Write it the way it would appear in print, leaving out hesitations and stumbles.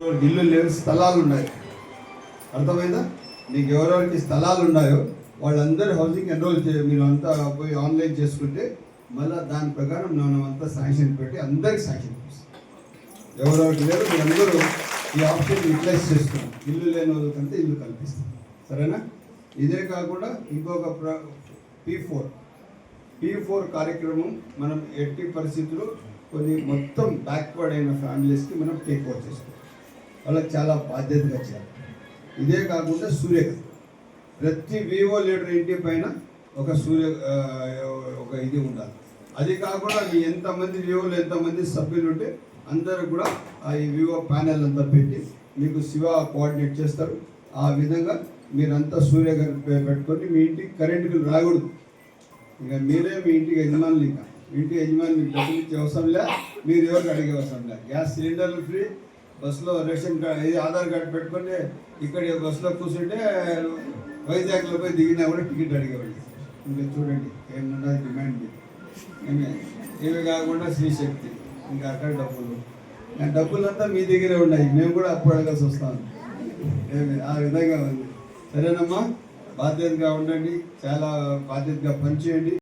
ఇల్లు లేని స్థలాలు ఉన్నాయి. అర్థమైందా? మీకు ఎవరెవరికి స్థలాలు ఉన్నాయో వాళ్ళందరూ హౌసింగ్ ఎన్రోల్ మీరు అంతా పోయి ఆన్లైన్ చేసుకుంటే మళ్ళీ దాని ప్రకారం మనం అంతా శాంక్షన్ పెట్టి అందరికి శాంక్షన్ చేస్తాం. ఎవరెవరికి లేదు మీరందరూ ఈ ఆప్షన్ యూటిలైజ్ చేసుకున్నాం. ఇల్లు లేని వాళ్ళకంటే ఇల్లు కల్పిస్తాం. సరేనా? ఇదే కాకుండా ఇంకొక P4 కార్యక్రమం మనం ఎట్టి పరిస్థితుల్లో కొన్ని మొత్తం బ్యాక్వర్డ్ అయిన ఫ్యామిలీస్కి మనం టేక్ ఓవర్ చేసుకోవాలి. వాళ్ళకి చాలా బాధ్యతగా చేయాలి. ఇదే కాకుండా సూర్యగతి ప్రతి వివో లీడర్ ఇంటి పైన ఒక ఇది ఉండాలి. అది కాకుండా మీ ఎంతమంది వివోలు ఎంతమంది సభ్యులు ఉంటే అందరూ కూడా ఈ వివో ప్యానెల్ అంతా పెట్టి మీకు శివ కోఆర్డినేట్ చేస్తారు. ఆ విధంగా మీరంతా సూర్యగతి పెట్టుకొని మీ ఇంటికి కరెంట్ బిల్ రాకూడదు. ఇక మీరే మీ ఇంటికి యజమానులు. ఇంకా ఇంటి యజమాని మీకు డబ్బులు ఇచ్చే అవసరం లే, మీరు ఎవరికి అడిగే అవసరం లే. గ్యాస్ సిలిండర్లు ఫ్రీ, బస్సులో రేషన్ కార్డు ఆధార్ కార్డు పెట్టుకుంటే ఇక్కడ బస్సులో కూర్చుంటే వైజాగ్లో పోయి దిగినా కూడా టికెట్ అడిగేవాళ్ళు. ఇంకా చూడండి ఏమన్నా డిమాండ్. ఇవి కాకుండా శ్రీశక్తి, ఇంకా అక్కడ డబ్బులంతా మీ దగ్గరే ఉన్నాయి. మేము కూడా అప్పు అడగాల్సి వస్తాను. ఆ విధంగా ఉంది. సరేనమ్మా, బాధ్యతగా ఉండండి, చాలా బాధ్యతగా పనిచేయండి.